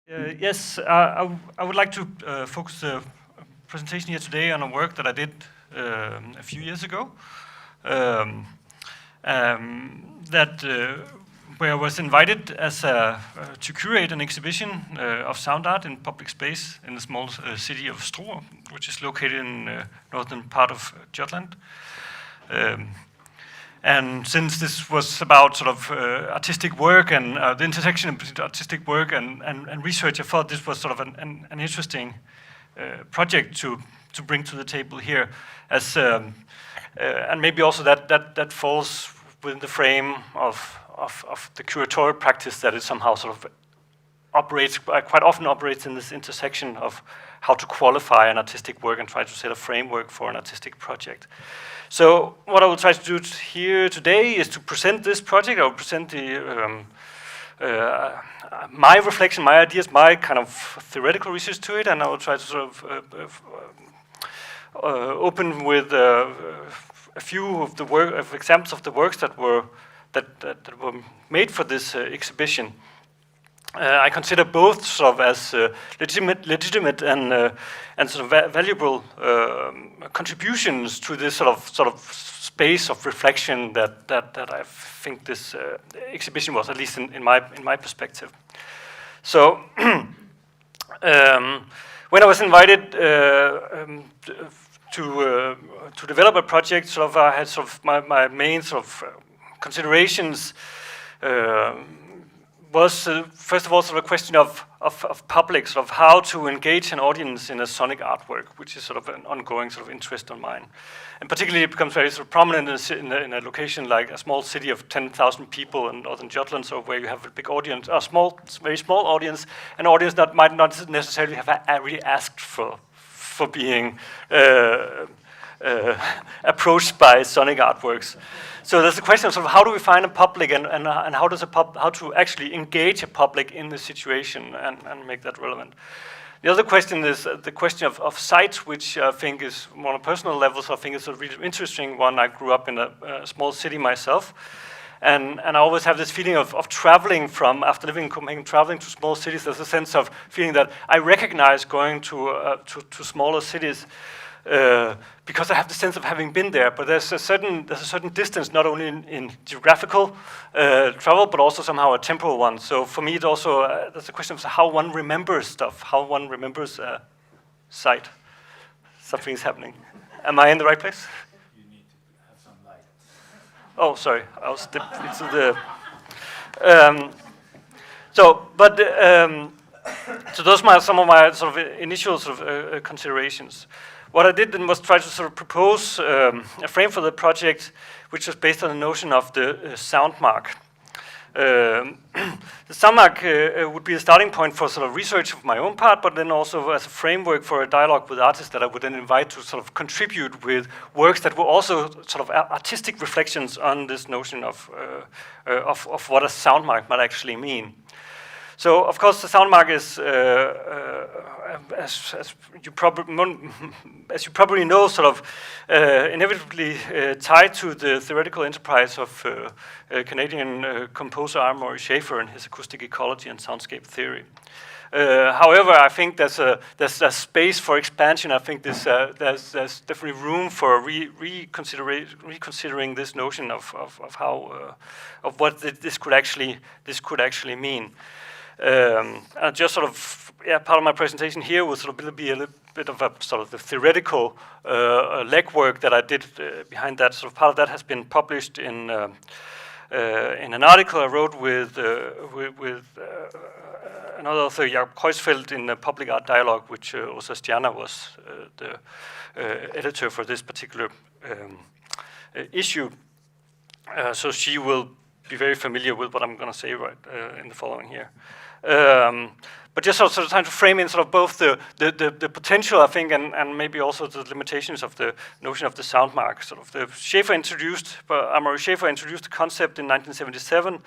Yes, I would like to focus the presentation here today on a work that I did a few years ago. Where I was invited as to curate an exhibition of sound art in public space in the small city of Struer, which is located in northern part of Jutland. And since this was about sort of artistic work and the intersection between artistic work and research, I thought this was sort of an interesting project to bring to the table here, as and maybe also that falls within the frame of the curatorial practice that it somehow sort of operates, quite often operates in this intersection of how to qualify an artistic work and try to set a framework for an artistic project. So what I will try to do here today is to present this project. I will present my reflection, my ideas, my kind of theoretical research to it, and I will try to sort of open with a few of the examples of the works that were made for this exhibition. I consider both sort of as legitimate and sort of valuable contributions to this sort of space of reflection that I think this exhibition was, at least in my perspective. So when I was invited to develop a project, sort of I had sort of my main sort of considerations. Was first of all sort of a question of public, sort of how to engage an audience in a sonic artwork, which is sort of an ongoing sort of interest of mine. And particularly it becomes very sort of prominent in a location like a small city of 10,000 people in northern Jutland, so where you have a big audience, a very small audience, an audience that might not necessarily have really asked for being approached by sonic artworks. So there's a question of sort of how do we find a public and how to actually engage a public in the situation and make that relevant. The other question is the question of sight, which I think is on a personal level, so I think it's a really interesting one. I grew up in a small city myself, and I always have this feeling of traveling from, after living in Copenhagen, traveling to small cities. There's a sense of feeling that I recognize going to smaller cities, because I have the sense of having been there, but there's a certain distance, not only in geographical travel, but also somehow a temporal one. So for me, it also there's a question of how one remembers stuff, how one remembers sight. Something's happening. Am I in the right place? You need to have some light. Oh, sorry, I was into the. So those are some of my sort of initial sort of considerations. What I did then was try to sort of propose a frame for the project, which was based on the notion of the soundmark. The soundmark would be a starting point for sort of research of my own part, but then also as a framework for a dialogue with artists that I would then invite to sort of contribute with works that were also sort of artistic reflections on this notion of what a soundmark might actually mean. So, of course, the soundmark is, as you probably know, sort of inevitably tied to the theoretical enterprise of Canadian composer Amory Schaefer and his acoustic ecology and soundscape theory. However, I think there's a space for expansion. I think there's definitely room for reconsidering this notion of how of what this could actually mean. Just sort of, part of my presentation here will sort of be a little bit of a sort of the theoretical legwork that I did behind that. Sort of part of that has been published in an article I wrote with another author, Jakob Kreuzfeldt, in a Public Art Dialogue, which Åsa Stjerna was the editor for this particular issue. So she will be very familiar with what I'm going to say right in the following here. But just sort of trying to frame in sort of both the potential, I think, and maybe also the limitations of the notion of the soundmark. Sort of Amory Schaefer introduced the concept in 1977,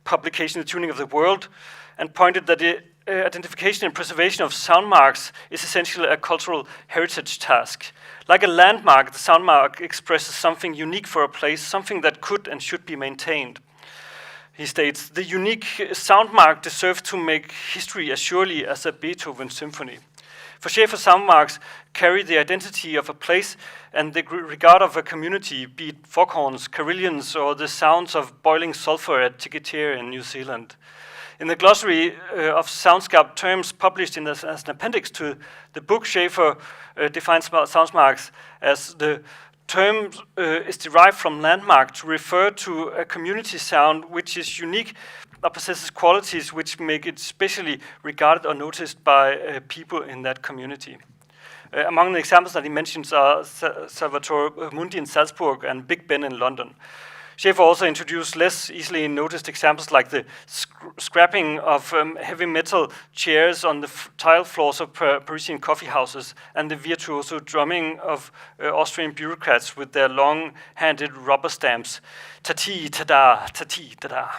publication The Tuning of the World, and pointed that the identification and preservation of soundmarks is essentially a cultural heritage task. Like a landmark, the soundmark expresses something unique for a place, something that could and should be maintained. He states, the unique soundmark deserves to make history as surely as a Beethoven symphony. For Schaeffer, soundmarks carry the identity of a place and the regard of a community, be it foghorns, carillons, or the sounds of boiling sulfur at Tikitieri in New Zealand. In the glossary of soundscape terms published as an appendix to the book, Schaeffer defines soundmarks as the term is derived from landmark to refer to a community sound which is unique or possesses qualities which make it specially regarded or noticed by people in that community. Among the examples that he mentions are Salvatore Mundi in Salzburg and Big Ben in London. Schaeffer also introduced less easily noticed examples like the scrapping of heavy metal chairs on the tile floors of Parisian coffee houses and the virtuoso drumming of Austrian bureaucrats with their long-handed rubber stamps. Ta-ti, ta-da, ta-ti, ta-da.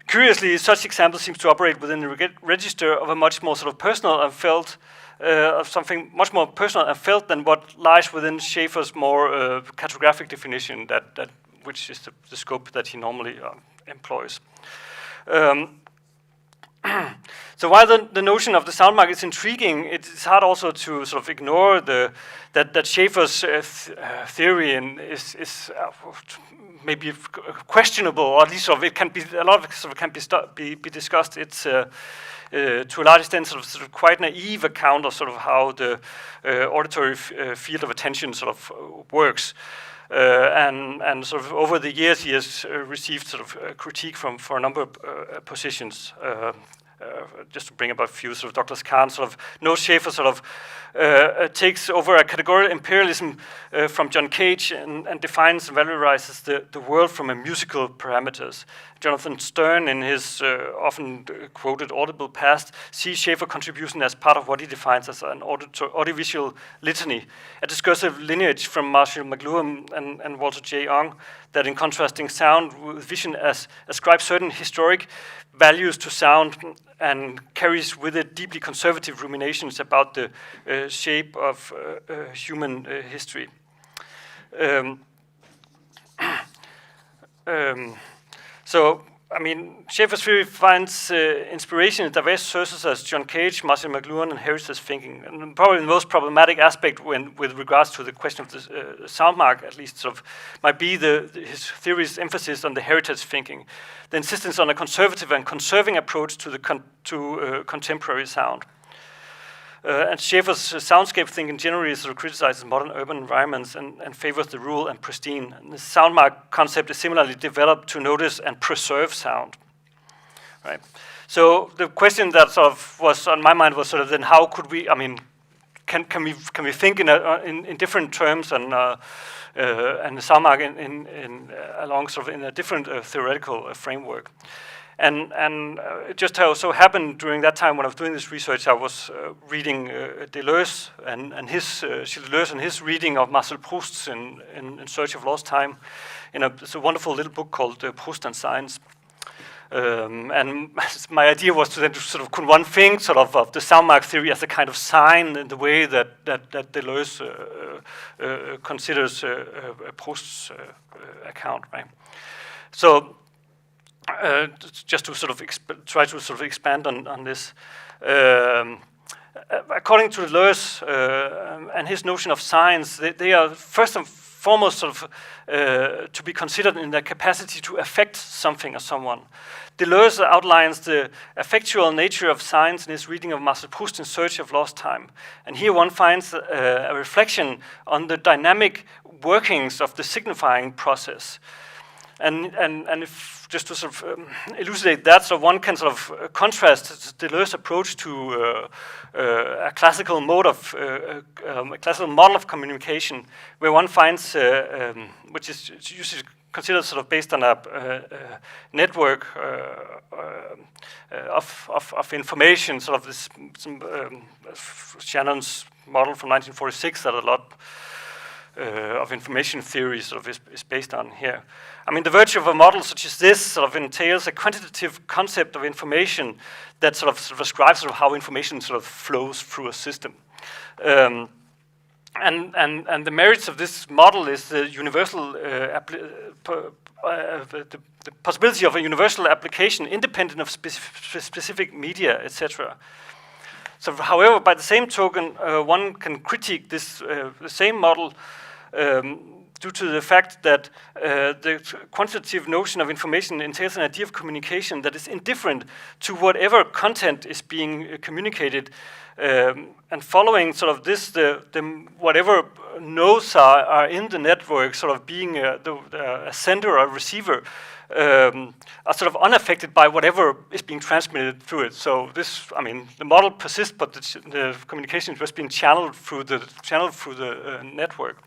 Curiously, such examples seem to operate within the register of a much more sort of personal and felt, of something much more personal and felt than what lies within Schaeffer's more cartographic definition that which is the scope that he normally employs. So while the notion of the soundmark is intriguing, it's hard also to sort of ignore that Schaeffer's theory is maybe questionable, or at least sort of it can be a lot of it sort of can be discussed. It's to a large extent sort of quite naive account of sort of how the auditory field of attention sort of works. And sort of over the years, he has received sort of critique for a number of positions. Just to bring up a few, sort of Douglas Kahn sort of knows Schaeffer sort of takes over a categorical imperialism from John Cage and defines and valorizes the world from a musical parameters. Jonathan Stern, in his often quoted Audible Past, sees Schaeffer's contribution as part of what he defines as an audiovisual litany, a discursive lineage from Marshall McLuhan and Walter J. Ong, that in contrasting sound with vision ascribes certain historic values to sound and carries with it deeply conservative ruminations about the shape of human history. So, I mean, Schaeffer's theory finds inspiration in diverse sources as John Cage, Marshall McLuhan, and Heritage thinking. And probably the most problematic aspect with regards to the question of the soundmark, at least, sort of, might be his theory's emphasis on the heritage thinking, the insistence on a conservative and conserving approach to contemporary sound. And Schaeffer's soundscape thinking generally sort of criticizes modern urban environments and favors the rural and pristine. And the soundmark concept is similarly developed to notice and preserve sound. Right. So the question that sort of was on my mind was sort of then how could we? I mean, can we think in different terms and the soundmark in along sort of in a different theoretical framework? And it just so happened during that time when I was doing this research, I was reading Deleuze and his reading of Marcel Proust's in Search of Lost Time. It's a wonderful little book called Proust and Science. And my idea was to then sort of could one think sort of the soundmark theory as a kind of sign in the way that Deleuze considers Proust's account, right? So. Just to sort of try to sort of expand on this, according to Deleuze and his notion of science, they are first and foremost sort of to be considered in their capacity to affect something or someone. Deleuze outlines the affectual nature of science in his reading of Marcel Proust in Search of Lost Time, and here one finds a reflection on the dynamic workings of the signifying process. And if just to sort of elucidate that, so one can sort of contrast Deleuze's approach to a classical mode of a classical model of communication, where one finds which is usually considered sort of based on a network of information, sort of this Shannon's model from 1946 that a lot of information theory sort of is based on here. I mean, the virtue of a model such as this sort of entails a quantitative concept of information that sort of describes sort of how information sort of flows through a system. And the merits of this model is the universal the possibility of a universal application independent of specific media, etc. So, however, by the same token, one can critique this the same model due to the fact that the quantitative notion of information entails an idea of communication that is indifferent to whatever content is being communicated, and following sort of this, the whatever nodes are in the network, sort of being a sender or receiver, are sort of unaffected by whatever is being transmitted through it. So this, I mean, the model persists, but the communication is just being channeled through the network.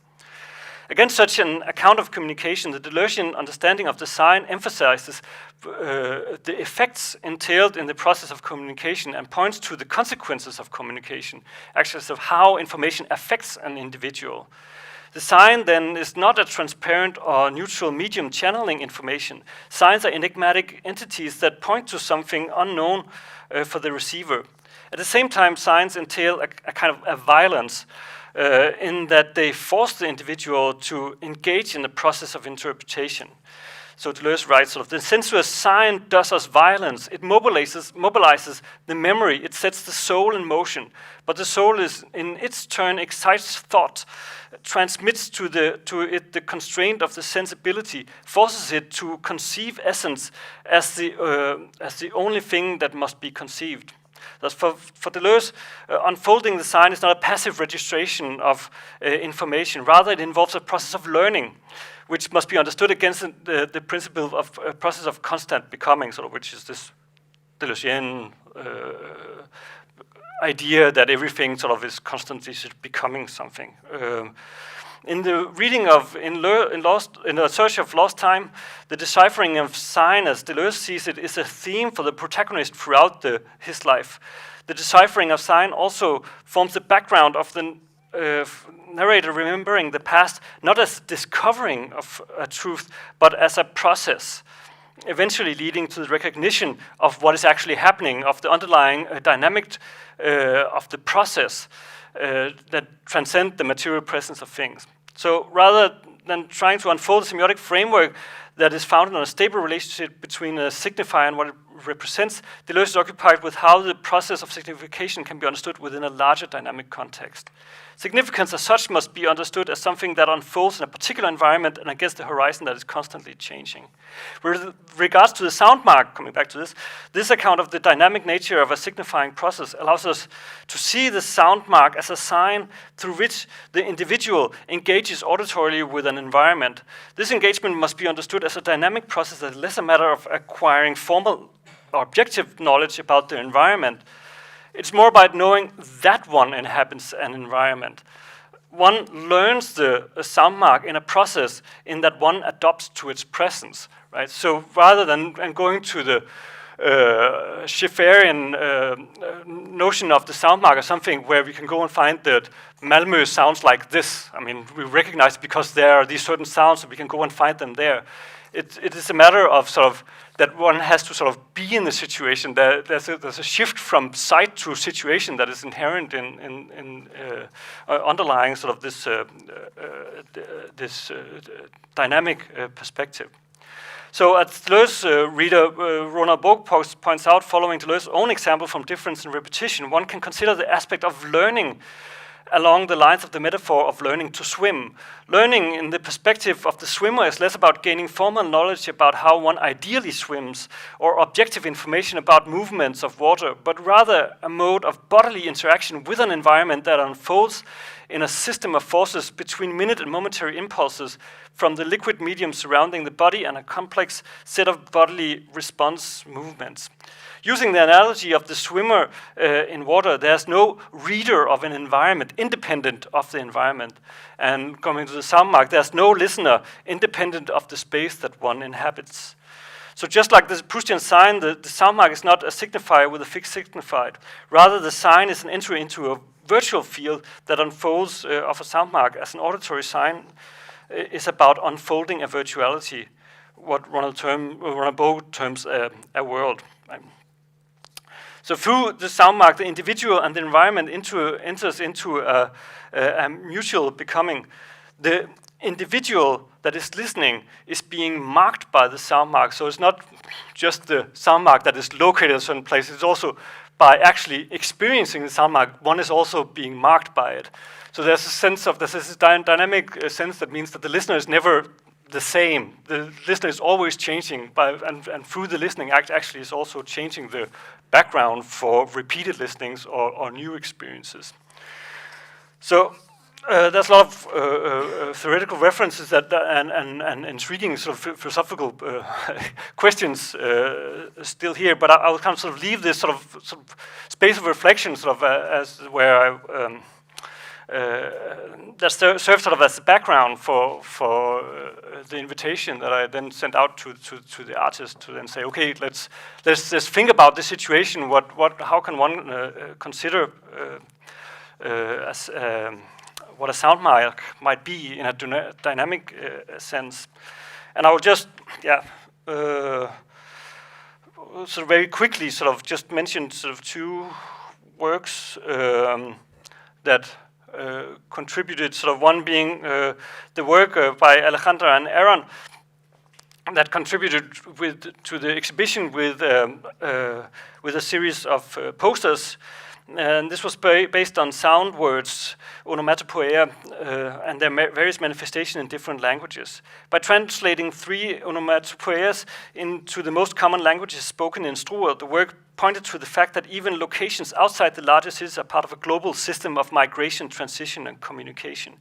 Against such an account of communication, the Deleuzian understanding of the sign emphasizes the effects entailed in the process of communication and points to the consequences of communication, actually of how information affects an individual. The sign then is not a transparent or neutral medium channeling information. Signs are enigmatic entities that point to something unknown for the receiver. At the same time, signs entail a kind of a violence in that they force the individual to engage in the process of interpretation. So Deleuze writes, sort of, the sensuous sign does us violence. It mobilizes the memory. It sets the soul in motion. But the soul is, in its turn, excites thought, transmits to it the constraint of the sensibility, forces it to conceive essence as the only thing that must be conceived. Thus, for Deleuze, unfolding the sign is not a passive registration of information. Rather, it involves a process of learning, which must be understood against the principle of a process of constant becoming, sort of, which is this Deleuzian idea that everything sort of is constantly becoming something. In the reading of In the Search of Lost Time, the deciphering of sign, as Deleuze sees it, is a theme for the protagonist throughout his life. The deciphering of sign also forms the background of the narrator remembering the past, not as discovering of a truth, but as a process, eventually leading to the recognition of what is actually happening, of the underlying dynamic of the process that transcend the material presence of things. So rather than trying to unfold a semiotic framework that is founded on a stable relationship between a signifier and what it represents, Deleuze is occupied with how the process of signification can be understood within a larger dynamic context. Significance as such must be understood as something that unfolds in a particular environment and against the horizon that is constantly changing. With regards to the sound mark, coming back to this account of the dynamic nature of a signifying process allows us to see the sound mark as a sign through which the individual engages auditorily with an environment. This engagement must be understood as a dynamic process that is less a matter of acquiring formal or objective knowledge about the environment. It's more about knowing that one inhabits an environment. One learns the sound mark in a process in that one adopts to its presence, right? So rather than going to the Schifferian notion of the sound mark or something where we can go and find that Malmö sounds like this. I mean, we recognize it because there are these certain sounds, so we can go and find them there. It is a matter of sort of that one has to sort of be in the situation. There's a shift from sight to situation that is inherent in underlying sort of this dynamic perspective. So as Deleuze reader Ronald Borg points out, following Deleuze's own example from difference and repetition, one can consider the aspect of learning along the lines of the metaphor of learning to swim. Learning in the perspective of the swimmer is less about gaining formal knowledge about how one ideally swims or objective information about movements of water, but rather a mode of bodily interaction with an environment that unfolds in a system of forces between minute and momentary impulses from the liquid medium surrounding the body and a complex set of bodily response movements. Using the analogy of the swimmer in water, there's no reader of an environment independent of the environment. And coming to the sound mark, there's no listener independent of the space that one inhabits. So just like the Proustian sign, the sound mark is not a signifier with a fixed signified. Rather, the sign is an entry into a virtual field that unfolds of a sound mark as an auditory sign is about unfolding a virtuality, what Ronald Borg terms a world. So through the sound mark, the individual and the environment enters into a mutual becoming. The individual that is listening is being marked by the sound mark. So it's not just the sound mark that is located in a certain place, it's also by actually experiencing the sound mark, one is also being marked by it. So there's a sense of, there's this dynamic sense that means that the listener is never the same. The listener is always changing, and through the listening actually is also changing the background for repeated listenings or new experiences. So there's a lot of theoretical references that and intriguing sort of philosophical questions still here, but I'll kind of sort of leave this sort of space of reflection sort of as where that serves sort of as a background for the invitation that I then sent out to the artist to then say, okay, let's think about this situation. How can one consider as what a sound mark might be in a dynamic sense? And I will just sort of very quickly sort of just mention sort of two works that contributed, sort of one being the work by Alejandra and Aaron that contributed to the exhibition with a series of posters, and this was based on sound words, onomatopoeia, and their various manifestations in different languages. By translating 3 onomatopoeias into the most common languages spoken in Struer, the work pointed to the fact that even locations outside the larger cities are part of a global system of migration, transition, and communication.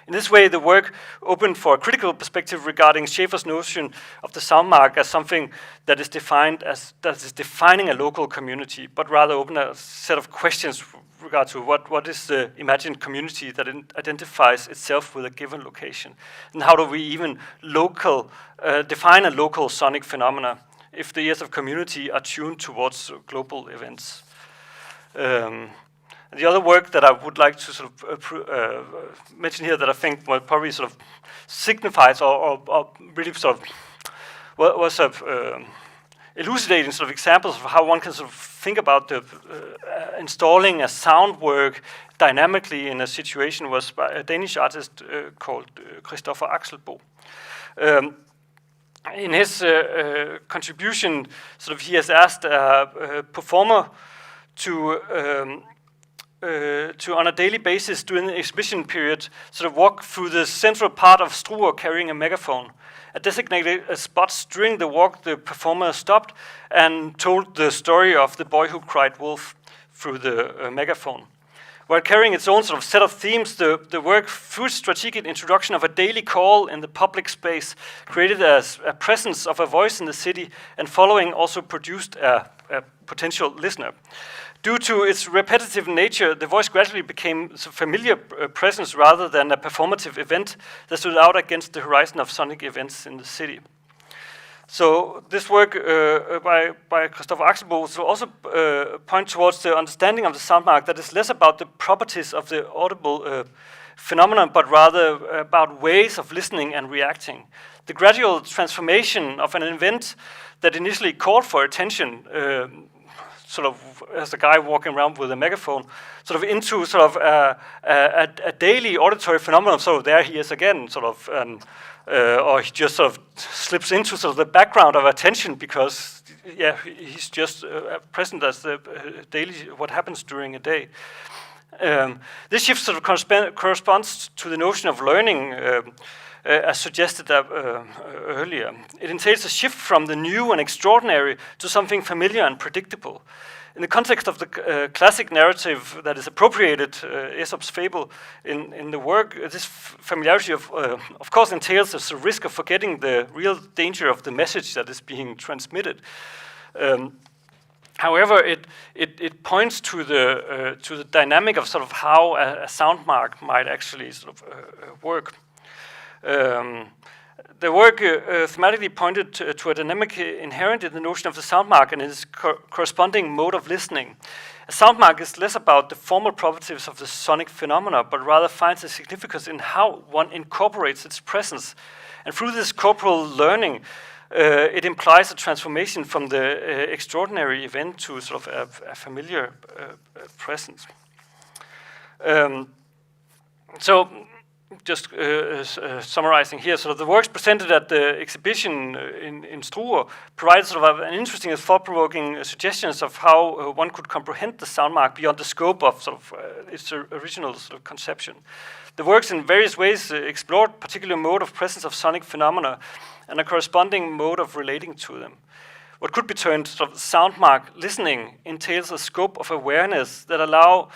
In this way, the work opened for a critical perspective regarding Schaeffer's notion of the sound mark as something that is defining a local community, but rather open a set of questions with regard to what is the imagined community that identifies itself with a given location, and how do we even define a local sonic phenomena if the ears of community are tuned towards global events. The other work that I would like to sort of mention here that I think will probably sort of signifies or really sort of was elucidating sort of examples of how one can sort of think about the installing a sound work dynamically in a situation was by a Danish artist called Christoffer Axelbo. In his contribution, sort of he has asked a performer to on a daily basis during the exhibition period, sort of walk through the central part of Struer carrying a megaphone. At designated spots during the walk, the performer stopped and told the story of the boy who cried wolf through the megaphone. While carrying its own sort of set of themes, the work, through strategic introduction of a daily call in the public space, created a presence of a voice in the city, and following also produced a potential listener. Due to its repetitive nature, the voice gradually became a familiar presence rather than a performative event that stood out against the horizon of sonic events in the city. So this work by Christoffer Axelbo also point towards the understanding of the sound mark that is less about the properties of the audible phenomenon, but rather about ways of listening and reacting. The gradual transformation of an event that initially called for attention, sort of as a guy walking around with a megaphone, sort of into sort of a daily auditory phenomenon. So there he is again, sort of, or he just sort of slips into sort of the background of attention because, yeah, he's just present as the daily what happens during a day. This shift sort of corresponds to the notion of learning, as suggested earlier. It entails a shift from the new and extraordinary to something familiar and predictable. In the context of the classic narrative that is appropriated, Aesop's fable, in the work, this familiarity of course entails a risk of forgetting the real danger of the message that is being transmitted. However, it points to the dynamic of sort of how a sound mark might actually sort of work. The work thematically pointed to a dynamic inherent in the notion of the sound mark and its corresponding mode of listening. A sound mark is less about the formal properties of the sonic phenomena, but rather finds a significance in how one incorporates its presence. And through this corporal learning, it implies a transformation from the extraordinary event to sort of a familiar presence. So, just summarizing here, sort of the works presented at the exhibition in Struer provide sort of an interesting and thought-provoking suggestions of how one could comprehend the soundmark beyond the scope of sort of its original sort of conception. The works in various ways explored particular mode of presence of sonic phenomena and a corresponding mode of relating to them. What could be termed sort of soundmark listening entails a scope of awareness that allow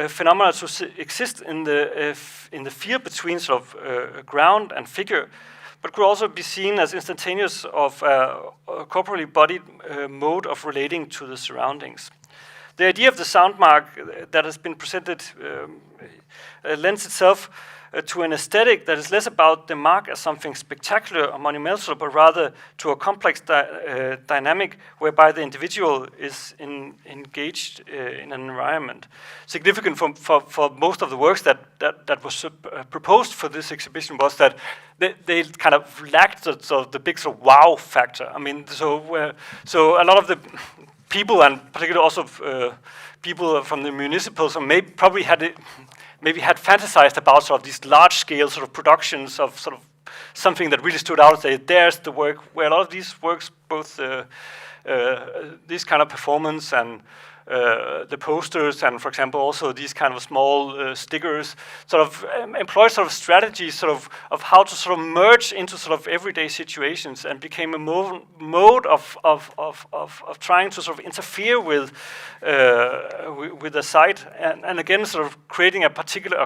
phenomena to exist in the field between sort of ground and figure, but could also be seen as instantaneous of a corporally bodied mode of relating to the surroundings. The idea of the soundmark that has been presented lends itself to an aesthetic that is less about the mark as something spectacular or monumental, but rather to a complex dynamic whereby the individual is engaged in an environment. Significant for most of the works that was proposed for this exhibition was that they kind of lacked the big sort of wow factor. I mean, so a lot of the people, and particularly also people from the municipals, probably maybe had fantasized about sort of these large-scale sort of productions of sort of something that really stood out. Say, there's the work where a lot of these works, both this kind of performance and the posters, and for example also these kind of small stickers, sort of employ sort of strategies sort of how to sort of merge into sort of everyday situations, and became a mode of trying to sort of interfere with the sight, and again sort of creating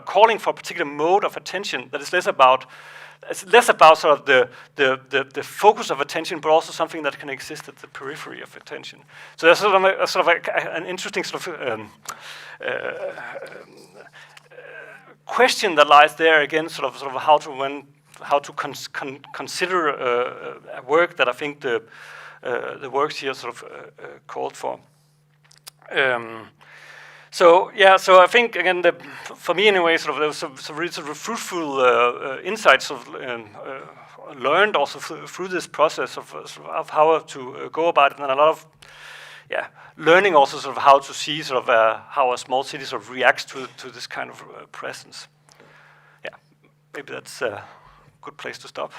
calling for a particular mode of attention that is less about sort of the focus of attention, but also something that can exist at the periphery of attention. So there's sort of an interesting sort of question that lies there again, sort of how to consider a work that I think the works here sort of called for. So I think again, for me anyway, sort of there was some really sort of fruitful insights learned also through this process of how to go about it, and a lot of learning also sort of how to see sort of how a small city sort of reacts to this kind of presence. Yeah, maybe that's a good place to stop.